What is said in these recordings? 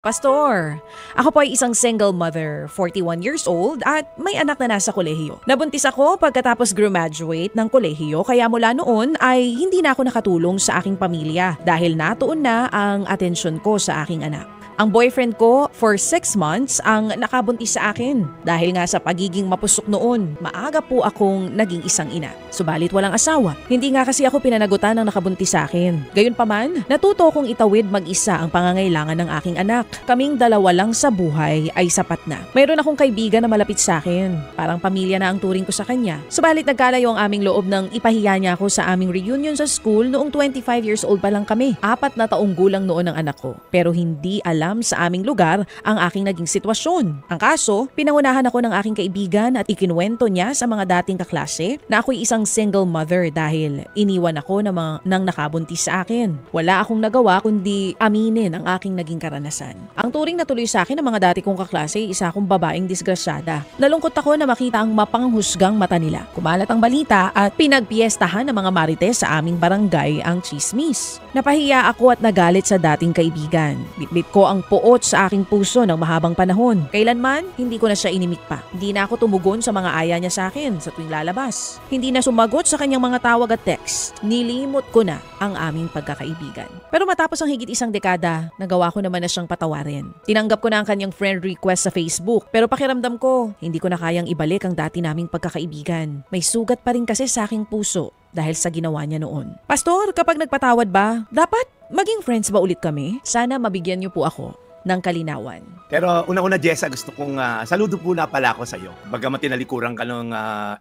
Pastor, ako po ay isang single mother, 41 years old at may anak na nasa kolehiyo. Nabuntis ako pagkatapos graduate ng kolehiyo kaya mula noon ay hindi na ako nakatulong sa aking pamilya dahil natuon na ang atensyon ko sa aking anak. Ang boyfriend ko for 6 months ang nakabuntis sa akin dahil nga sa pagiging mapusok noon, maaga po akong naging isang ina. Subalit walang asawa. Hindi nga kasi ako pinanagutan ng nakabuntis sa akin. Gayunpaman, natuto kong itawid mag-isa ang pangangailangan ng aking anak. Kaming dalawa lang sa buhay ay sapat na. Mayroon akong kaibigan na malapit sa akin. Parang pamilya na ang turing ko sa kanya. Subalit nagkalayo ang aming loob nang ipahiya niya ako sa aming reunion sa school noong 25 years old pa lang kami. 4 na taong gulang noon ang anak ko. Pero hindi alam sa aming lugar ang aking naging sitwasyon. Ang kaso, pinangunahan ako ng aking kaibigan at ikinuwento niya sa mga dating kaklase na ako'y isang single mother dahil iniwan ako ng nakabuntis sa akin. Wala akong nagawa kundi aminin ang aking naging karanasan. Ang turing na tuloy sa akin ng mga dati kong kaklase, isa akong babaeng disgrasyada. Nalungkot ako na makita ang mapanghusgang mata nila. Kumalat ang balita at pinagpiestahan ng mga marites sa aming barangay ang chismis. Napahiya ako at nagalit sa dating kaibigan. Bitbit ko ang puot sa aking puso ng mahabang panahon. Kailanman, hindi ko na siya inimik pa. Hindi na ako tumugon sa mga aya niya sa akin sa tuwing lalabas. Hindi na sumagot sa kanyang mga tawag at text. Nilimot ko na ang aming pagkakaibigan. Pero matapos ang higit isang dekada, nagawa ko naman na siyang patawarin. Tinanggap ko na ang kanyang friend request sa Facebook. Pero pakiramdam ko, hindi ko na kayang ibalik ang dati naming pagkakaibigan. May sugat pa rin kasi sa aking puso dahil sa ginawa niya noon. Pastor, kapag nagpatawad ba, dapat maging friends ba ulit kami? Sana mabigyan niyo po ako ng kalinawan. Pero una-una, Jessa, gusto kong saludo po na pala ako sa iyo. Bagamat tinalikuran ka ng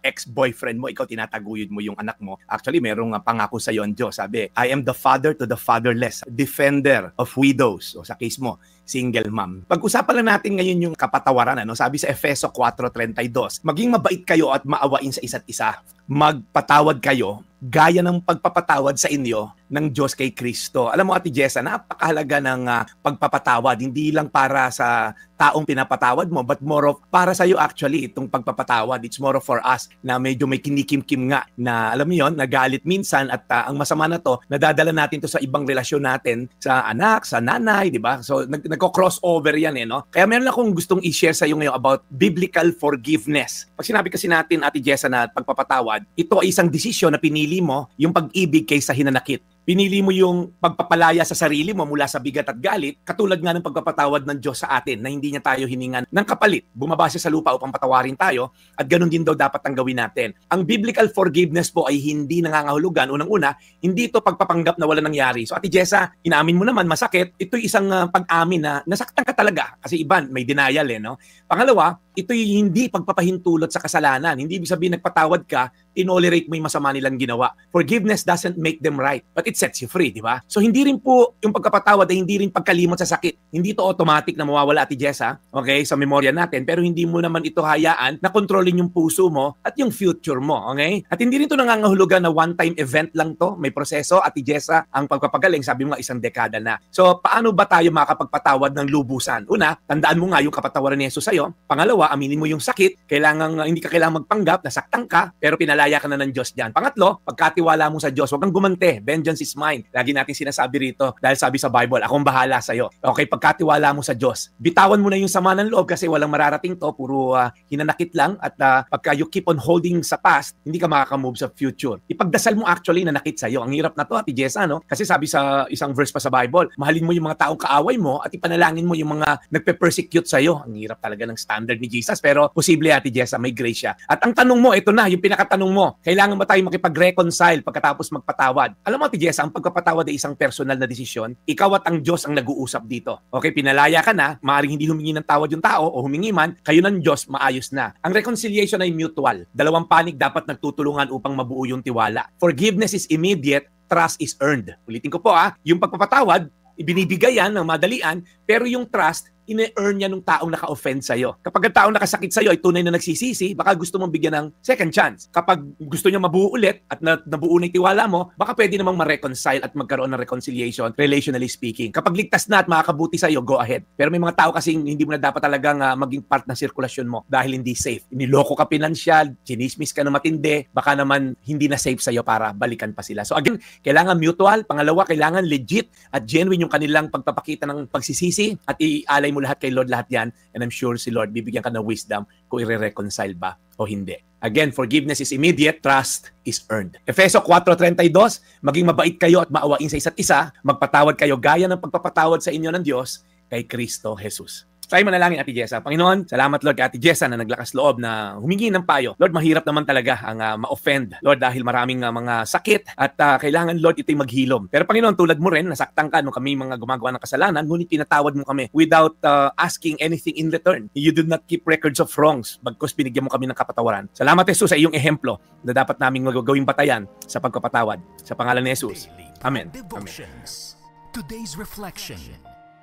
ex-boyfriend mo, ikaw tinataguyod mo yung anak mo. Actually, merong pangako sa iyo ang Diyos. Sabi, I am the father to the fatherless, defender of widows. O sa case mo, single mom. Pag-usapan lang natin ngayon yung kapatawaran. Sabi sa Efeso 4:32, maging mabait kayo at maawain sa isa't isa. Magpatawad kayo gaya ng pagpapatawad sa inyo ng Diyos kay Kristo. Alam mo, Ate Jessa, napakahalaga ng pagpapatawad. Hindi lang para sa taong pinapatawad mo, but more of para sa iyo actually itong pagpapatawad. It's more of for us na medyo may kinikim-kim nga na alam mo yon, nagalit minsan at ang masama na to, nadadala natin to sa ibang relasyon natin sa anak, sa nanay, di ba? So nagko-crossover yan no? Kaya meron akong gustong i-share sa iyo ngayon about biblical forgiveness. Pag sinabi kasi natin, Ate Jessa, na pagpapatawad, ito ay isang desisyon na pinili mo, yung pag-ibig kaysa hinanakit. Pinili mo yung pagpapalaya sa sarili mo mula sa bigat at galit, katulad nga ng pagpapatawad ng Diyos sa atin na hindi niya tayo hiningan ng kapalit. Bumaba siya sa lupa upang patawarin tayo at ganun din daw dapat ang gawin natin. Ang biblical forgiveness po ay hindi nangangahulugan. Unang-una, hindi ito pagpapanggap na wala nangyari. So Ate Jessa, inaamin mo naman masakit. Ito'y isang pag-amin na nasaktan ka talaga kasi iban may denial no? Pangalawa, ito'y hindi pagpapahintulot sa kasalanan. Hindi ibig sabihin nagpatawad ka, tolerate mo yung masama nilang ginawa. Forgiveness doesn't make them right, but it sets you free, di ba? So hindi rin po yung pagkapatawad ay hindi rin pagkalimot sa sakit. Hindi to automatic na mawawala, Ate Jessa, okay, sa memorya natin, pero hindi mo naman ito hayaan na kontrolin yung puso mo at yung future mo, okay? At hindi rin to nangangahulugan na one-time event lang to. May proseso, Ate Jessa, ang pagpapagaling, sabi mo nga 1 dekada na. So paano ba tayo makakapagpatawad ng lubusan? Una, tandaan mo nga yung kapatawaran ni Jesus sa'yo. Pangalawa, aminin mo yung sakit. Hindi ka kailangang magpanggap, nasaktan ka, pero pinalaya ka na ng Diyos dyan. Pangatlo, pagkatiwala mo sa Diyos, huwag kang gumante. Vengeance is mine. Lagi natin sinasabi rito dahil sabi sa Bible, akong bahala sa'yo. Okay, pagkatiwala mo sa Diyos. Bitawan mo na yung sama ng loob kasi walang mararating to, puro hinanakit lang at pagka you keep on holding sa past, hindi ka makakamove sa future. Ipagdasal mo actually na nakit sa'yo. Ang hirap na to, Ate Jessa, no? Kasi sabi sa isang verse pa sa Bible, mahalin mo yung mga taong kaaway mo at ipanalangin mo yung mga nagpe-persecute sa'yo. Ang hirap talaga ng standard ni Jesus, pero posible, Ate Jessa, may grace siya. At ang tanong mo, ito na, yung pinakatanong mo, kailangan ba tayo makipag-reconcile pagkatapos magpatawad? Alam mo, Ate Jessa, ang pagpapatawad ay isang personal na desisyon. Ikaw at ang Diyos ang nag-uusap dito. Okay, pinalaya ka na, maaaring hindi humingi ng tawad yung tao o humingi man, kayo ng Diyos, maayos na. Ang reconciliation ay mutual. Dalawang panig dapat nagtutulungan upang mabuo yung tiwala. Forgiveness is immediate, trust is earned. Ulitin ko po yung pagpapatawad, ibinibigay yan ng madalian, pero yung trust, ine-earn niya nung taong naka-offend sa'yo. Kapag ang taong nakasakit sa'yo ay tunay na nagsisisi, baka gusto mong bigyan ng second chance. Kapag gusto niya mabuo ulit at nabuo na yung tiwala mo, baka pwede namang ma-reconcile at magkaroon ng reconciliation, relationally speaking. Kapag ligtas na at makakabuti sa'yo, go ahead. Pero may mga tao kasing hindi mo na dapat talagang maging part ng sirkulasyon mo dahil hindi safe. Niloko ka pinansyal, chinismis ka na matindi, baka naman hindi na safe sa'yo para balikan pa sila. So again, kailangan mutual. Pangalawa, kailangan legit at genuine yung kanilang pagpapakita ng pagsisisi at ialay mo lahat kay Lord lahat yan. And I'm sure si Lord bibigyan ka ng wisdom kung i-reconcile ba o hindi. Again, forgiveness is immediate, trust is earned. Efeso 4:32, maging mabait kayo at maawain sa isa't isa, magpatawad kayo gaya ng pagpapatawad sa inyo ng Diyos kay Kristo Jesus. Tayo manalangin, Ate Jessa. Panginoon, salamat Lord kay Ate Jessa na naglakas loob na humingi ng payo. Lord, mahirap naman talaga ang ma-offend. Lord, dahil maraming mga sakit at kailangan Lord ito'y maghilom. Pero Panginoon, tulad mo rin, nasaktan ka nung kami mga gumagawa ng kasalanan, ngunit pinatawad mo kami without asking anything in return. You did not keep records of wrongs, bagkus binigyan mo kami ng kapatawaran. Salamat Jesus sa iyong ehemplo na dapat naming magagawing batayan sa pagpapatawad. Sa pangalan ni Jesus. Amen. Devotions. Today's Reflection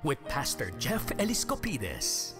with Pastor Jeff Eliscopides.